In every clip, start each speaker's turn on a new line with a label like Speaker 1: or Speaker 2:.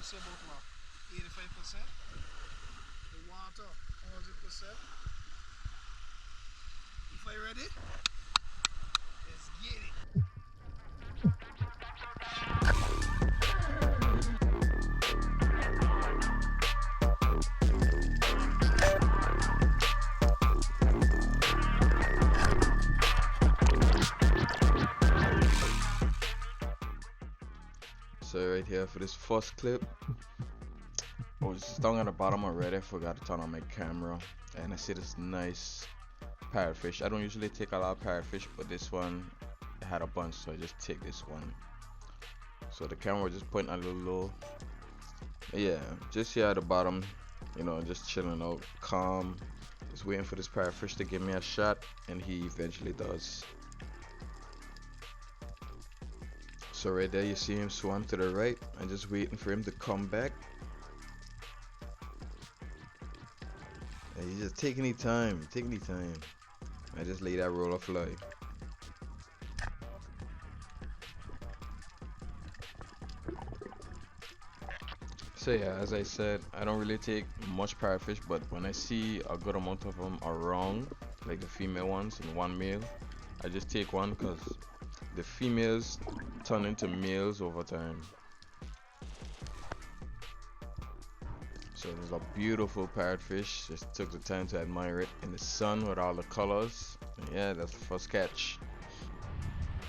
Speaker 1: say about now? 85%. The water, 100%. If I ready, let's get it.
Speaker 2: So right here for this first clip, I was just down at the bottom already. I forgot to turn on my camera, and I see this nice parrotfish. I don't usually take a lot of parrotfish, but this one had a bunch, so I just take this one. So the camera was just pointing a little low. Yeah, just here at the bottom, just chilling out, calm, just waiting for this parrotfish to give me a shot, and he eventually does. So right there you see him swam to the right. I'm just waiting for him to come back. And he's just taking his time, I just let that roller fly. So yeah, as I said, I don't really take much parrotfish, but when I see a good amount of them around, like the female ones and one male, I just take one because the females turn into males over time. So there's a beautiful parrotfish. Just took the time to admire it in the sun with all the colors. And yeah, that's the first catch.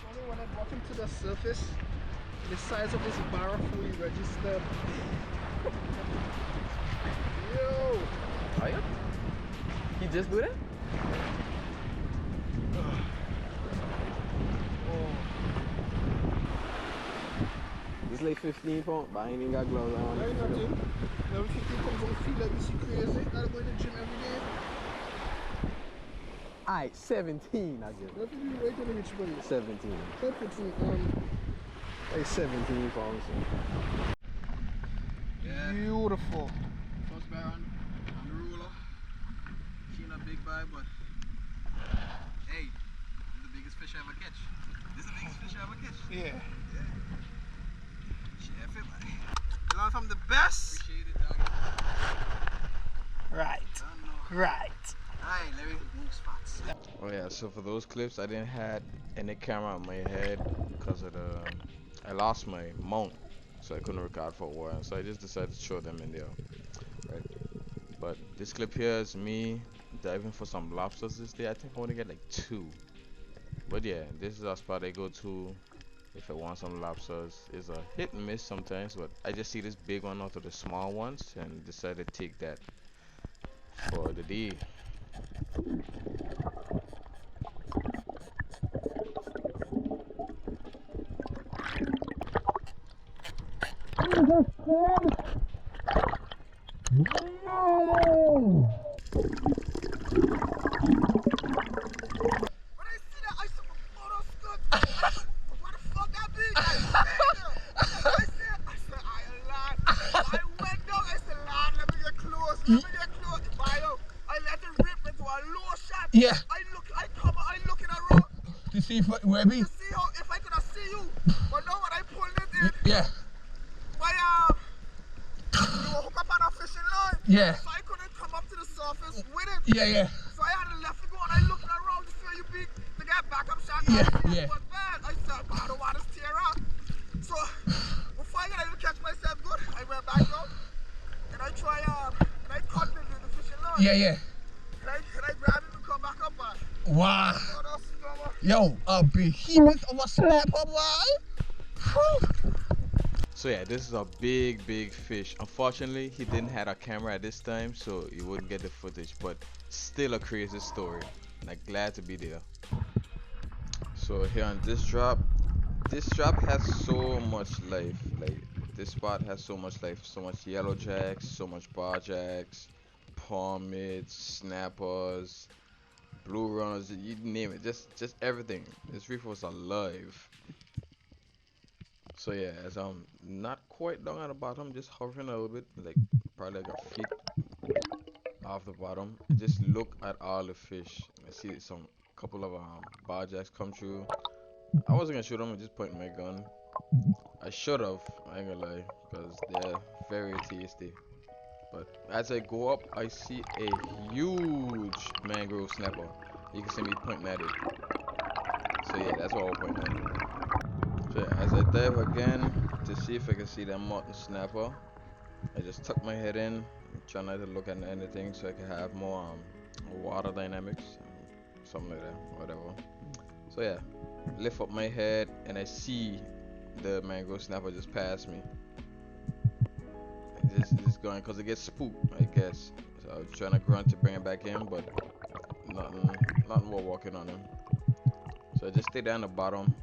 Speaker 1: Only when I brought him to the surface, the size of his barra fully registered. Yo!
Speaker 3: Are you? He just do that? It's like 15 pounds, but I ain't even got gloves on.
Speaker 1: I ain't nothing. Now if you comes on the field like this, you crazy. Gotta go to the gym every day.
Speaker 3: Alright, 17 I guess.
Speaker 1: What if you wait on the rich boy?
Speaker 3: 17.
Speaker 1: I put you
Speaker 3: Like 17 pounds.
Speaker 1: yeah. Beautiful. First Baron on the ruler. She ain't a big bite, but hey, this is the biggest fish I ever catch. This is the biggest fish I ever catch. Yeah. Chef it, man. You learn from the best. Appreciate it, dog. Right. Right. Alright, let me move spots.
Speaker 2: Oh yeah, so for those clips, I didn't have any camera on my head because of I lost my mount, so I couldn't record for a while. So I just decided to show them in there, right? But this clip here is me diving for some lobsters this day. I think I want to get like 2. But yeah, this is a spot I go to if I want some lobsters. It's a hit and miss sometimes, but I just see this big one out of the small ones and decided to take that for the day.
Speaker 1: Yeah. I look in a row
Speaker 3: To see if where be?
Speaker 1: to see how if I could have see you. But now when I pulled it in,
Speaker 3: Yeah.
Speaker 1: my you were hooked up on a fishing line.
Speaker 3: Yeah.
Speaker 1: So I couldn't come up to the surface with it.
Speaker 3: Yeah.
Speaker 1: So I had to left it go and I looked around to see you big to get backup shot.
Speaker 3: Yeah,
Speaker 1: I see
Speaker 3: yeah.
Speaker 1: it was bad. I said, I don't want to tear up. So before I could catch myself good, I went back out and I try and I cut the fishing line.
Speaker 3: Yeah.
Speaker 1: And I grab it and come back up on.
Speaker 3: Wow.
Speaker 1: Oh, that's stomach.
Speaker 3: Yo, a behemoth of a snapper, boy.
Speaker 2: So yeah, this is a big fish. Unfortunately, he didn't have a camera at this time, so you wouldn't get the footage, but still a crazy story. Like, glad to be there. So here on this drop has so much life. Like, this spot has so much life, so much yellow jacks, so much bar jacks, palmids, snappers, blue runners, you name it, just everything. This reef was alive. So yeah, as I'm not quite down at the bottom, just hovering a little bit, like probably like a feet off the bottom. Just look at all the fish. I see some couple of barjacks come through. I wasn't gonna shoot them. I just pointed my gun. I I should have, I ain't gonna lie, because they're very tasty. But as I go up, I see a huge mangrove snapper. You can see me pointing at it. So yeah, that's what I'll point at. So yeah, as I dive again to see if I can see that mutton snapper, I just tuck my head in, try not to look at anything so I can have more water dynamics, something like that, whatever. So yeah, lift up my head and I see the mangrove snapper just pass me. Just going because it gets spooked, I guess. So I was trying to grunt to bring it back in, but nothing more walking on him. So I just stayed down the bottom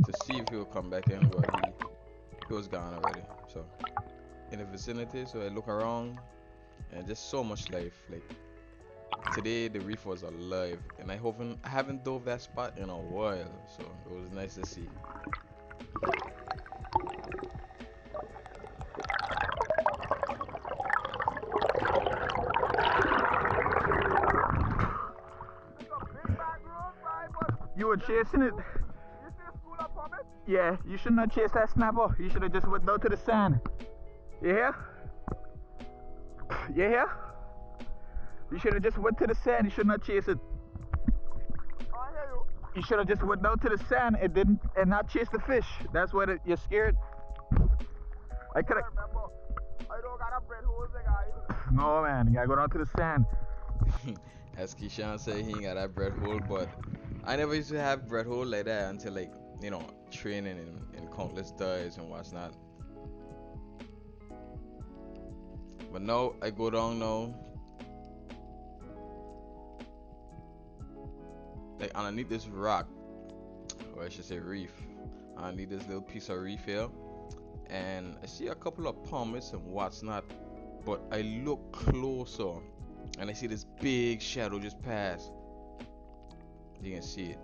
Speaker 2: to see if he'll come back in, but he was gone already. So in the vicinity, so I look around and just so much life. Like today the reef was alive, and I haven't dove that spot in a while, so it was nice to see.
Speaker 3: You were chasing it. Yeah, you shouldn't have chased that snapper. You should have just went down to the sand. You hear? You hear? You should have just went to the sand. You should not chase it. I hear you. You should have just went down to the sand and not chase the fish. That's what you're scared. I could have. I don't got a bread hole, guys. No man, you gotta go down to the sand.
Speaker 2: As Keyshawn said, he ain't got that bread hole, but I never used to have bread hole like that until like, you know, training in countless dives and what's not. But now I go down now, like underneath this rock, or I should say reef, underneath this little piece of reef here, and I see a couple of pumice and what's not, but I look closer and I see this big shadow just pass. You can see it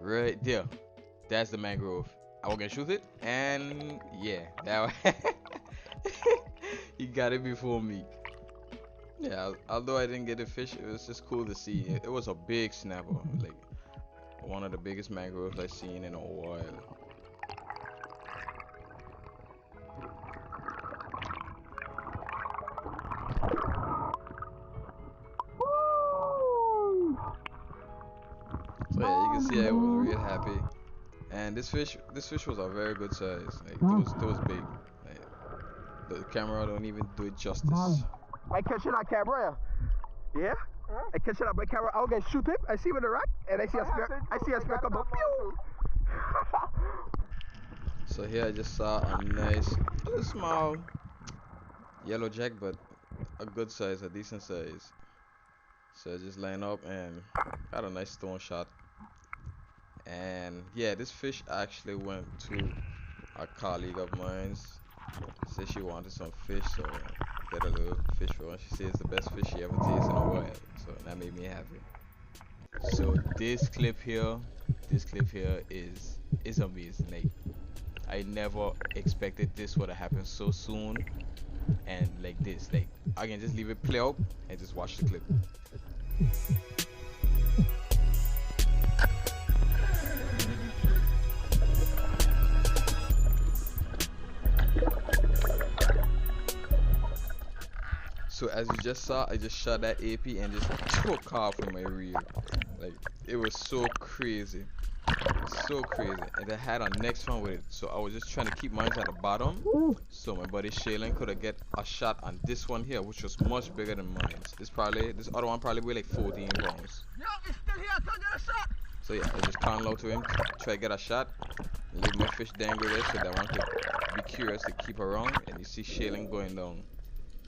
Speaker 2: right there. That's the mangrove. I was gonna shoot it, and yeah, that he got it before me. Yeah, although I didn't get a fish, it was just cool to see. It was a big snapper, like one of the biggest mangroves I've seen in a while. So yeah, you can see I was real happy, and this fish was a very good size. Like it was big. Like, the camera don't even do it justice.
Speaker 3: I catch it on camera. Yeah? I catch it on my camera. I'll get shoot him. I see him in the rock, and I see a spear come up.
Speaker 2: So here I just saw a nice, a little small yellow jack, but a good size, a decent size. So I just line up and got a nice stone shot. And yeah, this fish actually went to a colleague of mine's. Said she wanted some fish, so get a little fish for her. She says it's the best fish she ever tasted in a while, so that made me happy. So this clip here is amazing. Like I never expected this would have happened so soon, and like this. Like I can just leave it play out and just watch the clip. So as you just saw, I just shot that AP and just took off from my reel. Like it was so crazy, and I had a next one with it. So I was just trying to keep mine at the bottom, so my buddy Shaylin could have get a shot on this one here, which was much bigger than mine. This other one probably weighed like 14 pounds.
Speaker 3: Yo, it's still here. I told you to shot.
Speaker 2: So yeah, I just called out to him, try to get a shot, leave my fish dangle there so that one could be curious to keep around, and you see Shaylin going down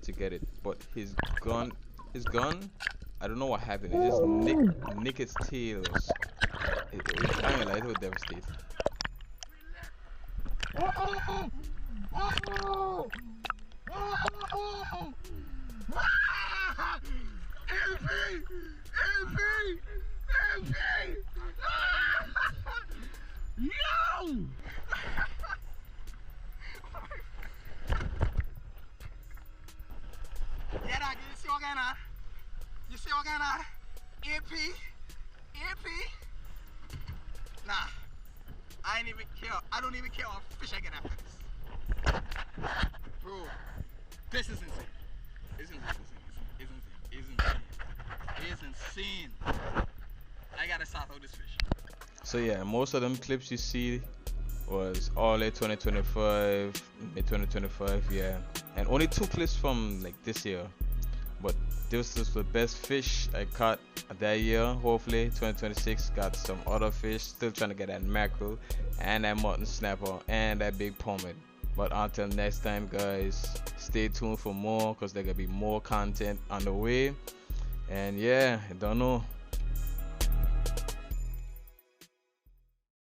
Speaker 2: to get it, but his gun, I don't know what happened. It just nick its tails. It was devastating.
Speaker 3: Yo! Yeah, dog, you see what going on? You see what going on? AP? Nah.
Speaker 1: I ain't even care. I don't even care what fish I get after this. Bro, this is insane. It's insane. It's insane. I gotta start out this fish.
Speaker 2: So yeah, most of them clips you see was all late 2025, mid 2025, yeah, and only 2 clips from like this year. But this was the best fish I caught that year. Hopefully 2026 got some other fish. Still trying to get that mackerel and that mutton snapper and that big pomade. But until next time, guys, stay tuned for more because there gonna be more content on the way. And yeah, I don't know.